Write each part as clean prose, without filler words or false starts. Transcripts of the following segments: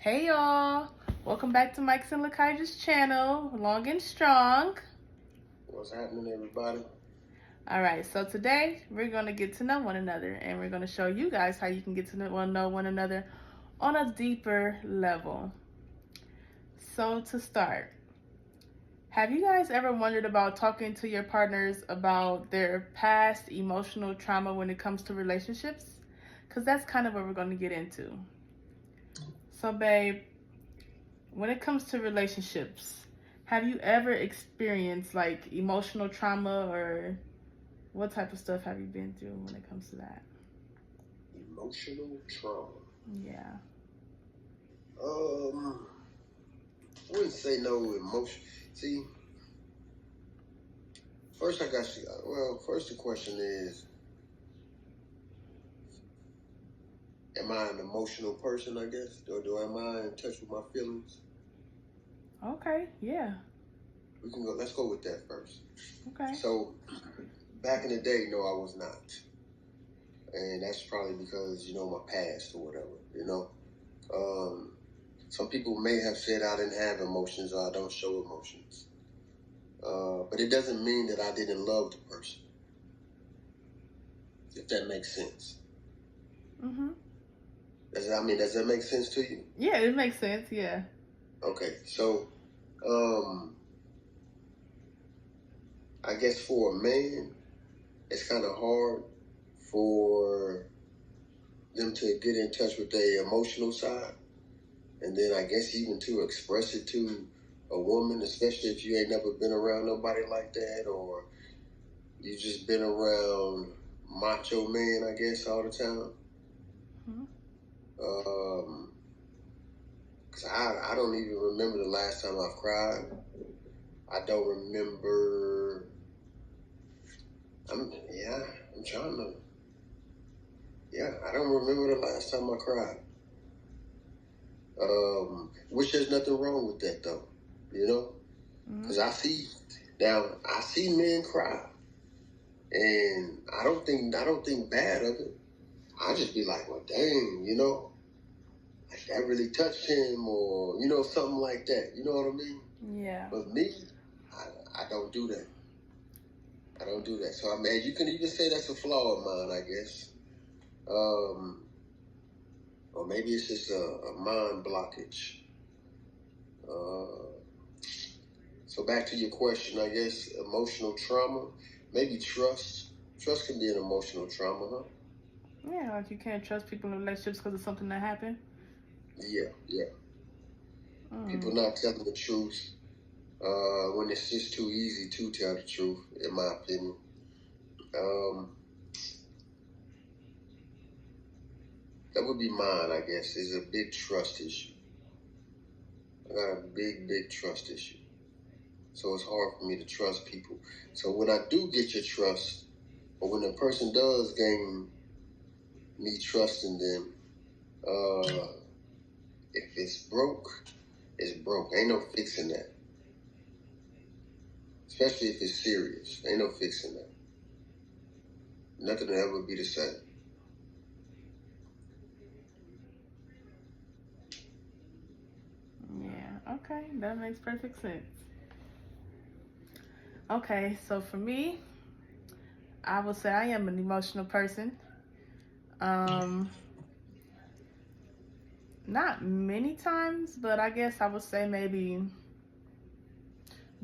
Hey y'all, welcome back to Mike's and Lakaija's channel, Long and Strong. What's happening, everybody? Alright, so today we're going to get to know one another and we're going to show you guys how you can get to know one another on a deeper level. So to start, have you guys ever wondered about talking to your partners about their past emotional trauma when it comes to relationships? Because that's kind of what we're going to get into. So babe, when it comes to relationships, have you ever experienced like emotional trauma, or what type of stuff have you been through when it comes to that? Emotional trauma. Yeah. I wouldn't say no emotion. See, first first the question is, am I an emotional person, I guess? Or am I in touch with my feelings? Okay, yeah. Let's go with that first. Okay. So, back in the day, no, I was not. And that's probably because, my past or whatever. Some people may have said I didn't have emotions or I don't show emotions. But it doesn't mean that I didn't love the person, if that makes sense. Mm-hmm. Does that make sense to you? Yeah, it makes sense, yeah. Okay, so I guess for a man, it's kind of hard for them to get in touch with their emotional side, and then I guess even to express it to a woman, especially if you ain't never been around nobody like that, or you just been around macho man, I guess, all the time. Mm-hmm. Cause I don't even remember the last time I've cried. I don't remember. I'm trying to. Yeah, I don't remember the last time I cried. Which there's nothing wrong with that though, because I see men cry, and I don't think bad of it. I just be like, well, dang, like that really touched him, or something like that. You know what I mean? Yeah. But me, I don't do that. I don't do that. So you can even say that's a flaw of mine, I guess. Or maybe it's just a mind blockage. So back to your question, I guess emotional trauma, maybe trust. Trust can be an emotional trauma, huh? Yeah, like you can't trust people in relationships because of something that happened. Yeah. People not telling the truth when it's just too easy to tell the truth, in my opinion. That would be mine, I guess, is a big trust issue. I got a big trust issue. So it's hard for me to trust people. So when I do get your trust, or when a person does gain me trusting them, if it's broke, it's broke. Ain't no fixing that. Especially if it's serious. Ain't no fixing that. Nothing will ever be the same. Yeah, okay, that makes perfect sense. Okay, so for me, I would say I am an emotional person. Um, Not many times, but I guess I would say maybe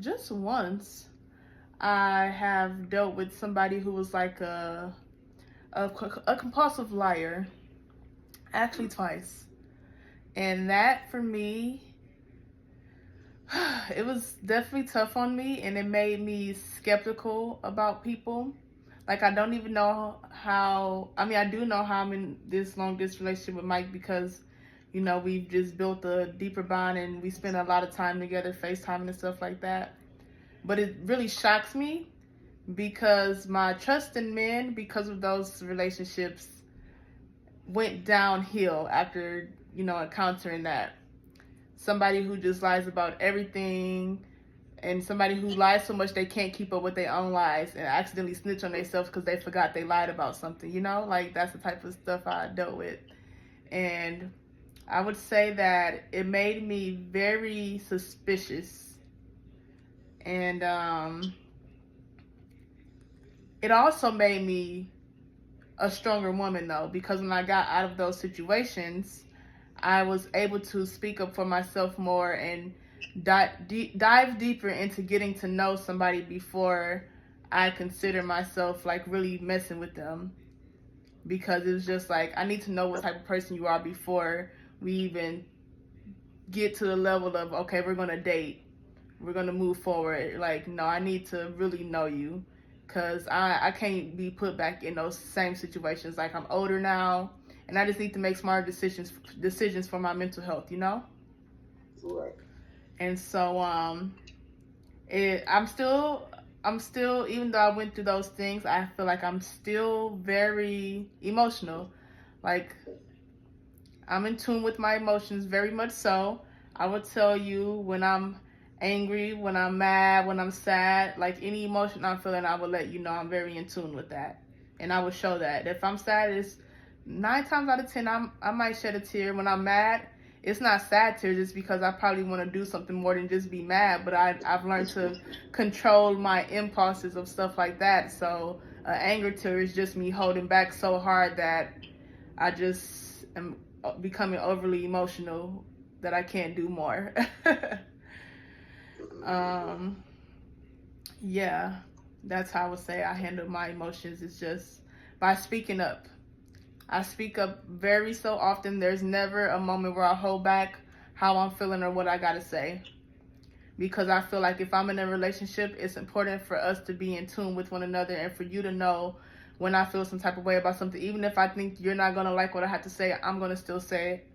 just once. I have dealt with somebody who was like a compulsive liar, actually twice. And that for me, it was definitely tough on me, and it made me skeptical about people. Like, I don't even know how, I mean, I do know how I'm in this long distance relationship with Mike because, we've just built a deeper bond and we spend a lot of time together, FaceTime and stuff like that. But it really shocks me because my trust in men, because of those relationships, went downhill after, encountering that. Somebody who just lies about everything, and somebody who lies so much they can't keep up with their own lies and accidentally snitch on themselves because they forgot they lied about something, like that's the type of stuff I dealt with. And I would say that it made me very suspicious. And it also made me a stronger woman, though, because when I got out of those situations, I was able to speak up for myself more and dive deeper into getting to know somebody before I consider myself like really messing with them. Because it was just like, I need to know what type of person you are before we even get to the level of, okay, we're going to date. We're going to move forward. Like, no, I need to really know you. Because I can't be put back in those same situations. Like, I'm older now, and I just need to make smarter decisions for my mental health, you know? Right. And so I'm still, even though I went through those things, I feel like I'm still very emotional. Like, I'm in tune with my emotions very much so. I will tell you when I'm angry, when I'm mad, when I'm sad, like any emotion I'm feeling, I will let you know I'm very in tune with that. And I will show that. If I'm sad, it's 9 times out of 10, I might shed a tear. When I'm mad, it's not sad tears, it's because I probably want to do something more than just be mad. But I've learned to control my impulses of stuff like that. So anger tear is just me holding back so hard that I just am becoming overly emotional that I can't do more. um, yeah, that's how I would say I handle my emotions. It's just by speaking up. I speak up very so often. There's never a moment where I hold back how I'm feeling or what I gotta say. Because I feel like if I'm in a relationship, it's important for us to be in tune with one another and for you to know when I feel some type of way about something. Even if I think you're not gonna like what I have to say, I'm gonna still say it.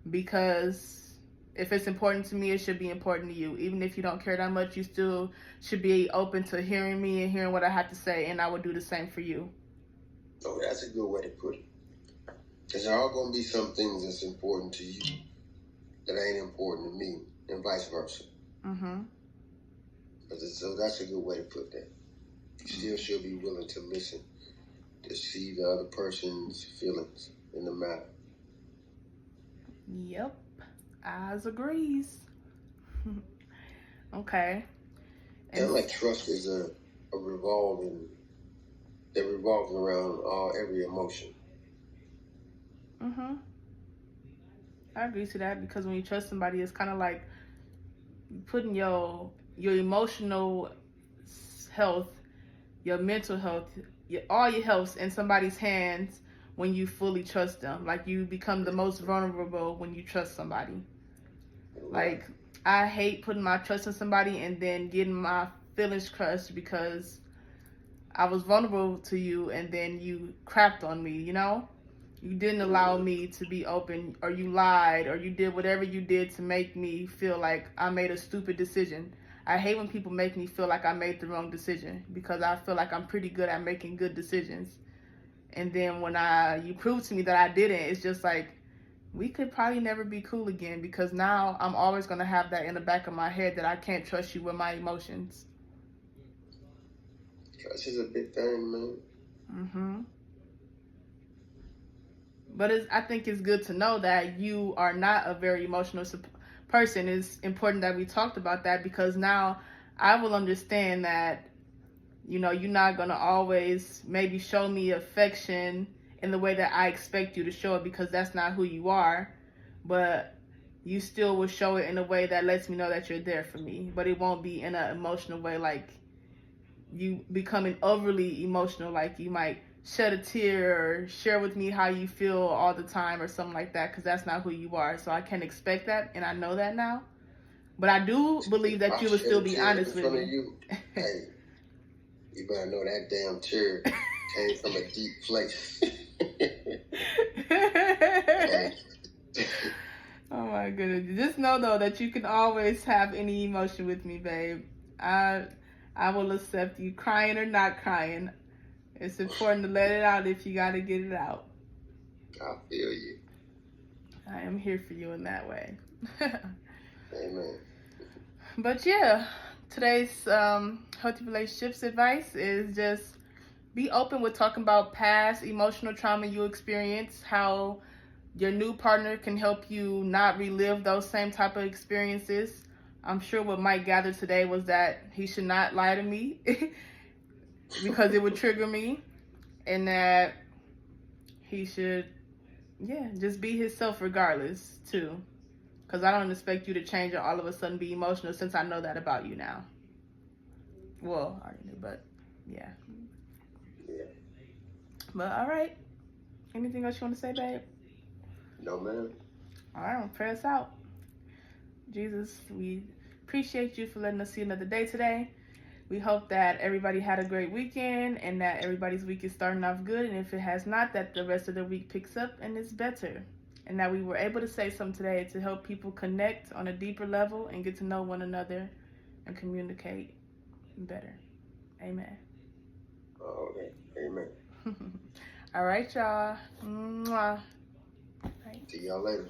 Because if it's important to me, it should be important to you. Even if you don't care that much, you still should be open to hearing me and hearing what I have to say, and I would do the same for you. Oh, that's a good way to put it. Because there are going to be some things that's important to you that ain't important to me, and vice versa. Mm-hmm. So that's a good way to put that. You still should be willing to listen, to see the other person's feelings in the matter. Yep. Eyes agrees. Okay. And like trust is a that revolves around every emotion. Mm-hmm. I agree to that because when you trust somebody, it's kind of like putting your emotional health, your mental health, all your health in somebody's hands when you fully trust them. Like you become the most vulnerable when you trust somebody. Like I hate putting my trust in somebody and then getting my feelings crushed because I was vulnerable to you and then you crapped on me, you know? You didn't allow me to be open, or you lied, or you did whatever you did to make me feel like I made a stupid decision. I hate when people make me feel like I made the wrong decision because I feel like I'm pretty good at making good decisions. And then when you prove to me that I didn't, it's just like, we could probably never be cool again because now I'm always going to have that in the back of my head that I can't trust you with my emotions. Trust is a big thing, man. Mm-hmm. But I think it's good to know that you are not a very emotional person. It's important that we talked about that because now I will understand that, you're not going to always maybe show me affection in the way that I expect you to show it because that's not who you are. But you still will show it in a way that lets me know that you're there for me. But it won't be in an emotional way like you becoming overly emotional, like you might shed a tear or share with me how you feel all the time or something like that, because that's not who you are. So I can't expect that, and I know that now. But I do believe that you would still be honest with me. You. Hey, you better know that damn tear came from a deep place. Oh my goodness. Just know though that you can always have any emotion with me, babe. I will accept you crying or not crying. It's important to let it out if you got to get it out. I feel you. I am here for you in that way. Amen. But yeah, today's healthy relationships advice is just be open with talking about past emotional trauma you experience, how your new partner can help you not relive those same type of experiences. I'm sure what Mike gathered today was that he should not lie to me because it would trigger me, and that he should, just be himself regardless, too. Because I don't expect you to change or all of a sudden be emotional since I know that about you now. Well, I already knew, but yeah. Yeah. But all right. Anything else you want to say, babe? No, man. All right, I'm going to pray us out. Jesus, we appreciate you for letting us see another day today. We hope that everybody had a great weekend and that everybody's week is starting off good. And if it has not, that the rest of the week picks up and is better. And that we were able to say something today to help people connect on a deeper level and get to know one another and communicate better. Amen. Okay. Amen. All right, y'all. Mwah. See y'all later.